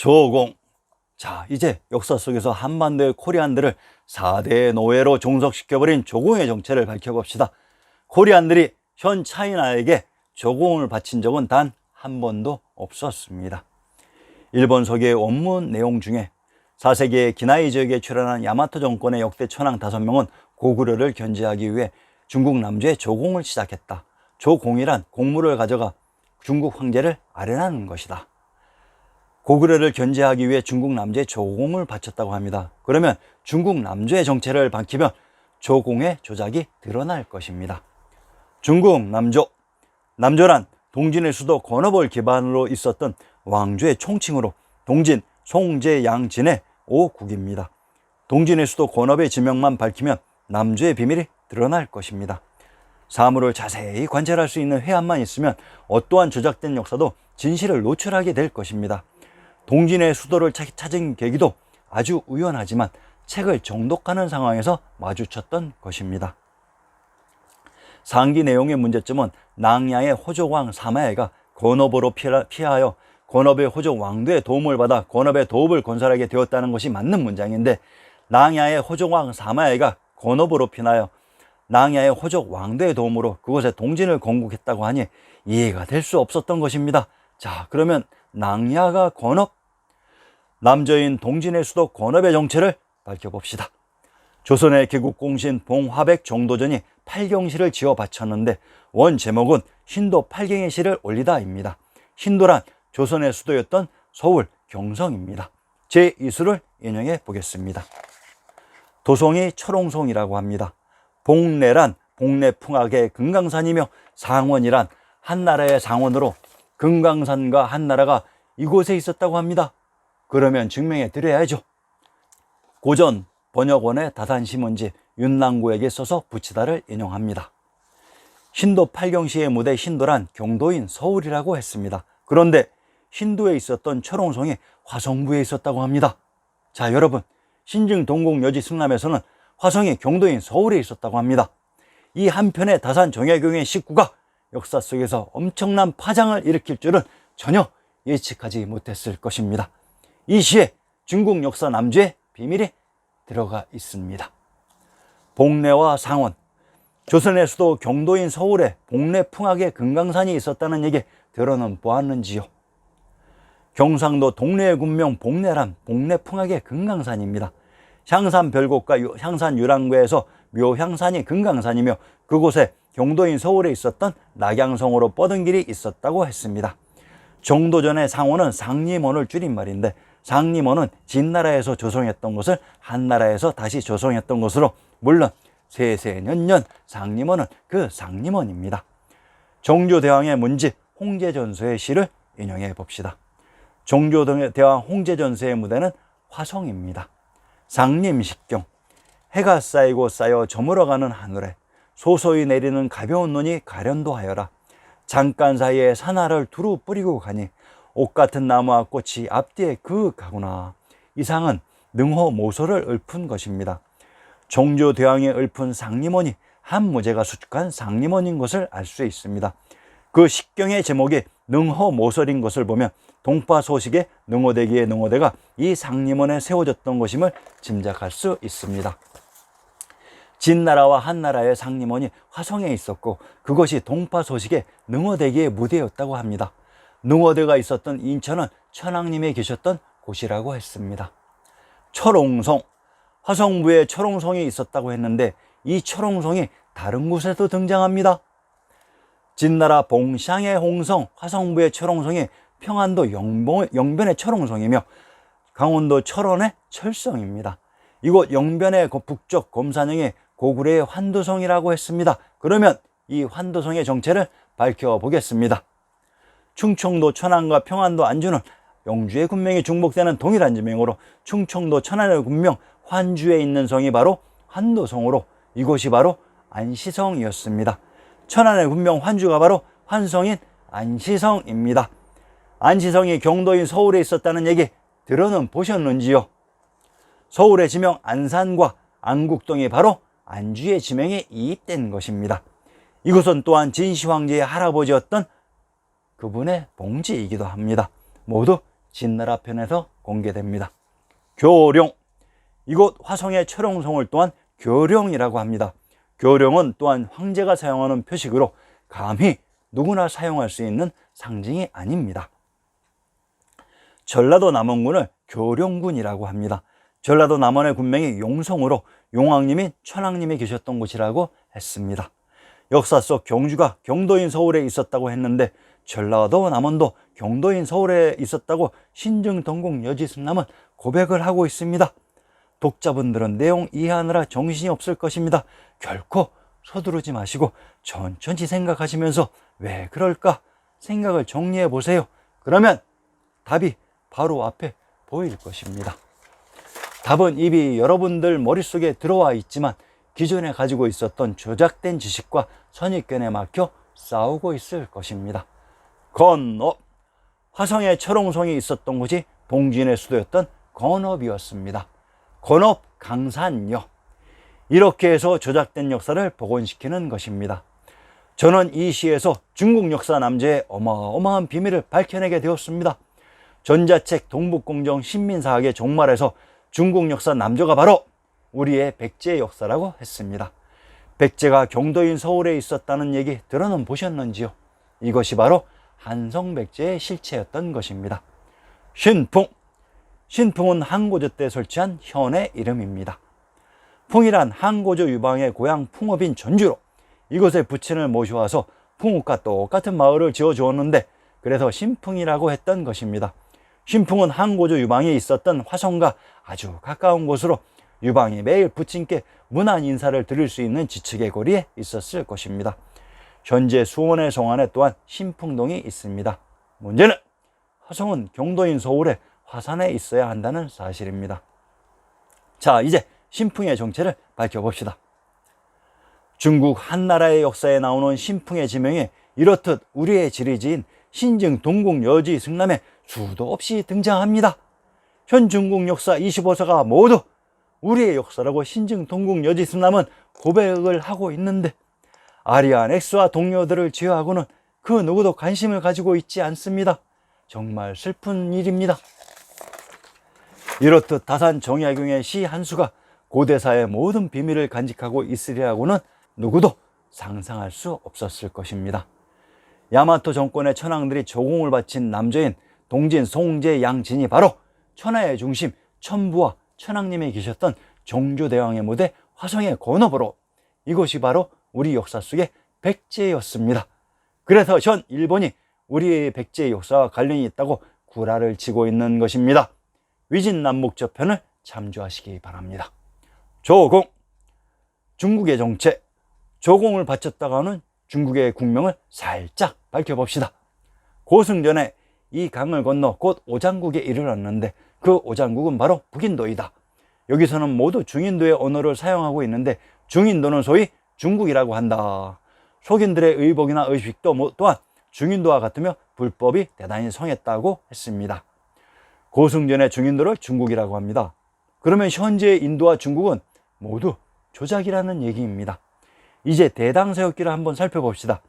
조공. 자, 이제 역사 속에서 한반도의 코리안들을 4대 노예로 종속시켜버린 조공의 정체를 밝혀봅시다. 코리안들이 현 차이나에게 조공을 바친 적은 단 한 번도 없었습니다. 일본 서기의 원문 내용 중에 4세기에 기나이 지역에 출현한 야마토 정권의 역대 천황 5명은 고구려를 견제하기 위해 중국 남조에 조공을 시작했다. 조공이란 공물을 가져가 중국 황제를 아련하는 것이다. 고구려를 견제하기 위해 중국 남조에 조공을 바쳤다고 합니다. 그러면 중국 남조의 정체를 밝히면 조공의 조작이 드러날 것입니다. 중국 남조. 남조란 동진의 수도 건업을 기반으로 있었던 왕조의 총칭으로 동진, 송제, 양진의 5국입니다. 동진의 수도 건업의 지명만 밝히면 남조의 비밀이 드러날 것입니다. 사물을 자세히 관찰할 수 있는 회한만 있으면 어떠한 조작된 역사도 진실을 노출하게 될 것입니다. 동진의 수도를 찾은 계기도 아주 우연하지만 책을 정독하는 상황에서 마주쳤던 것입니다. 상기 내용의 문제점은 낭야의 호족왕 사마해가 건업으로 피하여 건업의 호족 왕도의 도움을 받아 건업의 도읍을 건설하게 되었다는 것이 맞는 문장인데, 낭야의 호족왕 사마해가 건업으로 피하여 낭야의 호족 왕도의 도움으로 그곳에 동진을 건국했다고 하니 이해가 될 수 없었던 것입니다. 자, 그러면 낭야가 건업? 남조인 동진의 수도 건업의 정체를 밝혀봅시다. 조선의 개국공신 봉화백 정도전이 팔경시를 지어 바쳤는데 원 제목은 신도 팔경의 시를 올리다입니다. 신도란 조선의 수도였던 서울 경성입니다. 제2수를 인용해 보겠습니다. 도송이 철옹송이라고 합니다. 봉래란 봉래풍악의 금강산이며 상원이란 한나라의 상원으로 금강산과 한나라가 이곳에 있었다고 합니다. 그러면 증명해 드려야죠. 고전 번역원의 다산시문지 윤랑구에게 써서 붙이다를 인용합니다. 신도 팔경시의 무대 신도란 경도인 서울이라고 했습니다. 그런데 신도에 있었던 철옹송이 화성부에 있었다고 합니다. 자, 여러분, 신증 동국 여지 승남에서는 화성이 경도인 서울에 있었다고 합니다. 이 한편의 다산 정약용의 식구가 역사 속에서 엄청난 파장을 일으킬 줄은 전혀 예측하지 못했을 것입니다. 이 시에 중국 역사 남조의 비밀이 들어가 있습니다. 봉래와 상원. 조선의 수도 경도인 서울에 봉래풍악의 금강산이 있었다는 얘기 들어는 보았는지요? 경상도 동래의 군명 봉래란 봉래풍악의 금강산입니다. 향산 별곡과 향산 유랑구에서 묘향산이 금강산이며 그곳에 경도인 서울에 있었던 낙양성으로 뻗은 길이 있었다고 했습니다. 정도전의 상원은 상림원을 줄임말인데, 상림원은 진나라에서 조성했던 것을 한나라에서 다시 조성했던 것으로, 물론 세세년년 상림원은 그 상림원입니다. 정조대왕의 문집 홍제전서의 시를 인용해 봅시다. 정조대왕 홍제전서의 무대는 화성입니다. 상림식경. 해가 쌓이고 쌓여 저물어가는 하늘에 소소히 내리는 가벼운 눈이 가련도 하여라. 잠깐 사이에 산하를 두루 뿌리고 가니 옷 같은 나무와 꽃이 앞뒤에 그윽하구나. 이상은 능호 모소를 읊은 것입니다. 정조대왕의 읊은 상림원이 한무제가 수축한 상림원인 것을 알 수 있습니다. 그 식경의 제목이 능호 모설인 것을 보면 동파소식의 능호대기의 능호대가 이 상림원에 세워졌던 것임을 짐작할 수 있습니다. 진나라와 한나라의 상림원이 화성에 있었고 그것이 동파소식의 능호대기의 무대였다고 합니다. 능호대가 있었던 인천은 천황님이 계셨던 곳이라고 했습니다. 철옹성. 화성부에 철옹성이 있었다고 했는데 이 철옹성이 다른 곳에도 등장합니다. 진나라 봉샹의 홍성 화성부의 철옹성이 평안도 영변의 철옹성이며 강원도 철원의 철성입니다. 이곳 영변의 북쪽 검산영의 고구려의 환도성이라고 했습니다. 그러면 이 환도성의 정체를 밝혀보겠습니다. 충청도 천안과 평안도 안주는 영주의 군명이 중복되는 동일한 지명으로 충청도 천안의 군명 환주에 있는 성이 바로 환도성으로 이곳이 바로 안시성이었습니다. 천안의 군명 환주가 바로 환성인 안시성입니다. 안시성이 경도인 서울에 있었다는 얘기 들어는 보셨는지요? 서울의 지명 안산과 안국동이 바로 안주의 지명에 이입된 것입니다. 이곳은 또한 진시황제의 할아버지였던 그분의 봉지이기도 합니다. 모두 진나라 편에서 공개됩니다. 교룡, 이곳 화성의 철옹성을 또한 교룡이라고 합니다. 교룡은 또한 황제가 사용하는 표식으로 감히 누구나 사용할 수 있는 상징이 아닙니다. 전라도 남원군을 교룡군이라고 합니다. 전라도 남원의 군명이 용성으로 용왕님이 천왕님이 계셨던 곳이라고 했습니다. 역사 속 경주가 경도인 서울에 있었다고 했는데 전라도 남원도 경도인 서울에 있었다고 신증동국 여지승남은 고백을 하고 있습니다. 독자분들은 내용 이해하느라 정신이 없을 것입니다. 결코 서두르지 마시고 천천히 생각하시면서 왜 그럴까 생각을 정리해 보세요. 그러면 답이 바로 앞에 보일 것입니다. 답은 이미 여러분들 머릿속에 들어와 있지만 기존에 가지고 있었던 조작된 지식과 선입견에 막혀 싸우고 있을 것입니다. 건업, 화성에 철옹성이 있었던 곳이 봉진의 수도였던 건업이었습니다. 건업 강산여, 이렇게 해서 조작된 역사를 복원시키는 것입니다. 저는 이 시에서 중국 역사 남제의 어마어마한 비밀을 밝혀내게 되었습니다. 전자책 동북공정 신민사학의 종말에서 중국 역사 남조가 바로 우리의 백제 역사라고 했습니다. 백제가 경도인 서울에 있었다는 얘기 들어는 보셨는지요? 이것이 바로 한성백제의 실체였던 것입니다. 신풍, 신풍은 항고조 때 설치한 현의 이름입니다. 풍이란 항고조 유방의 고향 풍업인 전주로 이곳에 부친을 모셔와서 풍읍과 똑같은 마을을 지어주었는데 그래서 신풍이라고 했던 것입니다. 신풍은 항고조 유방에 있었던 화성과 아주 가까운 곳으로 유방이 매일 부친께 문안 인사를 드릴 수 있는 지척의 거리에 있었을 것입니다. 현재 수원의 성안에 또한 신풍동이 있습니다. 문제는 화성은 경도인 서울의 화산에 있어야 한다는 사실입니다. 자, 이제 신풍의 정체를 밝혀봅시다. 중국 한나라의 역사에 나오는 신풍의 지명이 이렇듯 우리의 지리지인 신증 동국 여지 승남에 수도 없이 등장합니다. 현 중국 역사 25서가 모두 우리의 역사라고 신증 동국 여지 승남은 고백을 하고 있는데 아리안 X와 동료들을 제외하고는 그 누구도 관심을 가지고 있지 않습니다. 정말 슬픈 일입니다. 이렇듯 다산 정약용의 시 한 수가 고대사의 모든 비밀을 간직하고 있으리라고는 누구도 상상할 수 없었을 것입니다. 야마토 정권의 천황들이 조공을 바친 남조인 동진, 송제, 양진이 바로 천하의 중심 천부와 천황님이 계셨던 정조대왕의 무대 화성의 건업으로 이곳이 바로 우리 역사 속의 백제였습니다. 그래서 현 일본이 우리의 백제의 역사와 관련이 있다고 구라를 치고 있는 것입니다. 위진남북저편을 참조하시기 바랍니다. 조공, 중국의 정체, 조공을 바쳤다가 하는 중국의 국명을 살짝 밝혀봅시다. 고승전에 이 강을 건너 곧 오장국에 이르렀는데 그 오장국은 바로 북인도이다. 여기서는 모두 중인도의 언어를 사용하고 있는데 중인도는 소위 중국이라고 한다. 속인들의 의복이나 의식도 또한 중인도와 같으며 불법이 대단히 성했다고 했습니다. 고승전의 중인도를 중국이라고 합니다. 그러면 현재의 인도와 중국은 모두 조작이라는 얘기입니다. 이제 대당세웠기를 한번 살펴봅시다.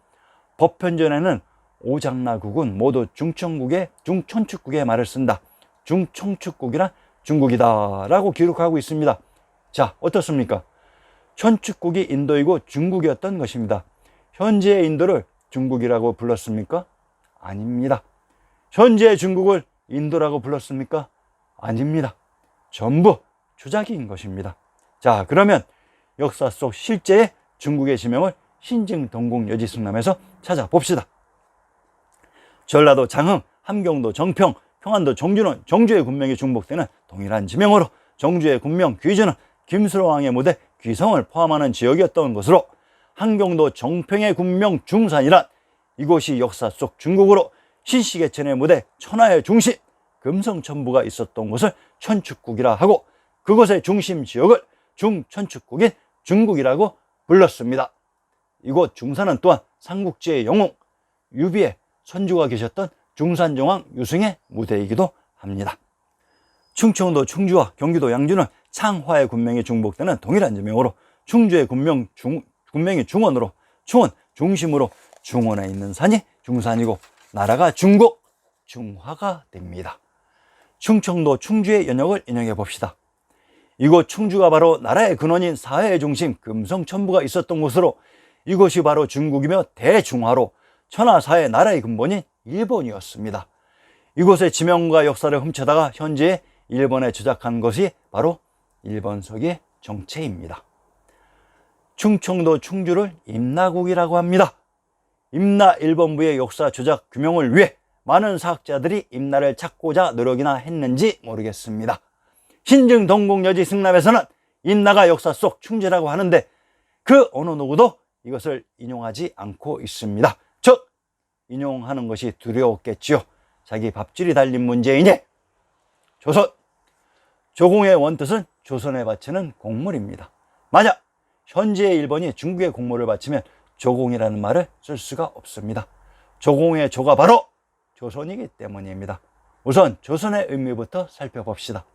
법현전에는 오장나국은 모두 중천축국의 말을 쓴다. 중천축국이란 중국이다 라고 기록하고 있습니다. 자, 어떻습니까? 천축국이 인도이고 중국이었던 것입니다. 현재의 인도를 중국이라고 불렀습니까? 아닙니다. 현재의 중국을 인도라고 불렀습니까? 아닙니다. 전부 조작인 것입니다. 자, 그러면 역사 속 실제의 중국의 지명을 신증 동국 여지승남에서 찾아봅시다. 전라도 장흥, 함경도 정평, 평안도 정주는 정주의 군명이 중복되는 동일한 지명으로 정주의 군명 귀주는 김수로왕의 무대 귀성을 포함하는 지역이었던 것으로 함경도 정평의 군명 중산이란 이곳이 역사 속 중국으로 신시계천의 무대 천하의 중심 금성천부가 있었던 곳을 천축국이라 하고 그곳의 중심 지역을 중천축국인 중국이라고 불렀습니다. 이곳 중산은 또한 삼국지의 영웅 유비의 선조가 계셨던 중산정왕 유승의 무대이기도 합니다. 충청도 충주와 경기도 양주는 창화의 군명이 중복되는 동일한 지명으로 충주의 군명이 중원으로 충원 중심으로 중원에 있는 산이 중산이고 나라가 중국 중화가 됩니다. 충청도 충주의 연역을 인용해 봅시다. 이곳 충주가 바로 나라의 근원인 사회의 중심 금성천부가 있었던 곳으로, 이곳이 바로 중국이며 대중화로 천하사의 나라의 근본인 일본이었습니다. 이곳의 지명과 역사를 훔쳐다가 현재 일본에 조작한 것이 바로 일본서기의 정체입니다. 충청도 충주를 임나국이라고 합니다. 임나 일본부의 역사 조작 규명을 위해 많은 사학자들이 임나를 찾고자 노력이나 했는지 모르겠습니다. 신증 동국여지 승람에서는 임나가 역사 속 충주라고 하는데 그 어느 누구도 이것을 인용하지 않고 있습니다. 즉 인용하는 것이 두려웠겠지요. 자기 밥줄이 달린 문제이니. 조선, 조공의 원뜻은 조선에 바치는 공물입니다. 만약 현재의 일본이 중국에 공물을 바치면 조공이라는 말을 쓸 수가 없습니다. 조공의 조가 바로 조선이기 때문입니다. 우선 조선의 의미부터 살펴봅시다.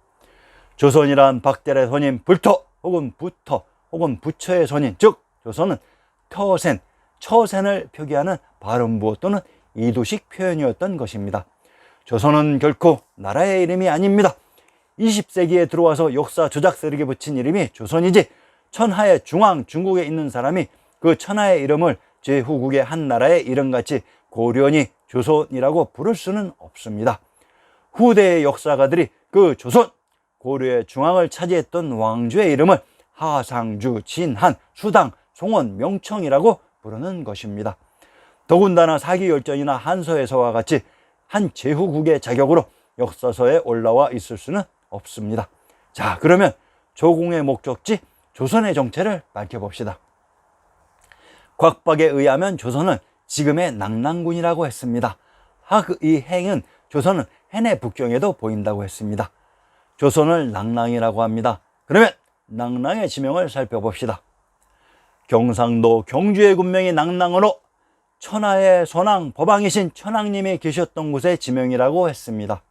조선이란 박대의 선인 불토 혹은 부터 혹은 부처의 선인, 즉 조선은 터센, 처센을 표기하는 발음부호 또는 이도식 표현이었던 것입니다. 조선은 결코 나라의 이름이 아닙니다. 20세기에 들어와서 역사 조작 세력에 붙인 이름이 조선이지, 천하의 중앙 중국에 있는 사람이 그 천하의 이름을 제후국의 한 나라의 이름같이 고려니 조선이라고 부를 수는 없습니다. 후대의 역사가들이 그 조선, 고려의 중앙을 차지했던 왕조의 이름을 하상주, 진한, 수당, 송원, 명청이라고 부르는 것입니다. 더군다나 사기열전이나 한서에서와 같이 한 제후국의 자격으로 역사서에 올라와 있을 수는 없습니다. 자, 그러면 조공의 목적지 조선의 정체를 밝혀봅시다. 곽박에 의하면 조선은 지금의 낙랑군이라고 했습니다. 이 행은 조선은 해내 북경에도 보인다고 했습니다. 조선을 낙랑이라고 합니다. 그러면 낙랑의 지명을 살펴봅시다. 경상도 경주의 군명이 낙랑으로 천하의 선왕 법왕이신 천왕님이 계셨던 곳의 지명이라고 했습니다.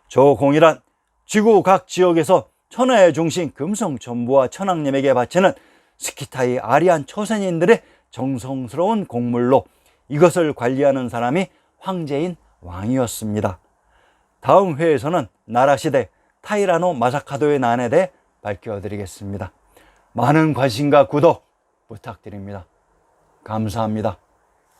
조공이란 지구 각 지역에서 천하의 중심 금성천부와 천왕님에게 바치는 스키타이 아리안 초선인들의 정성스러운 공물로 이것을 관리하는 사람이 황제인 왕이었습니다. 다음 회에서는 나라시대 타이라노 마사카도의 난에 대해 밝혀드리겠습니다. 많은 관심과 구독 부탁드립니다. 감사합니다.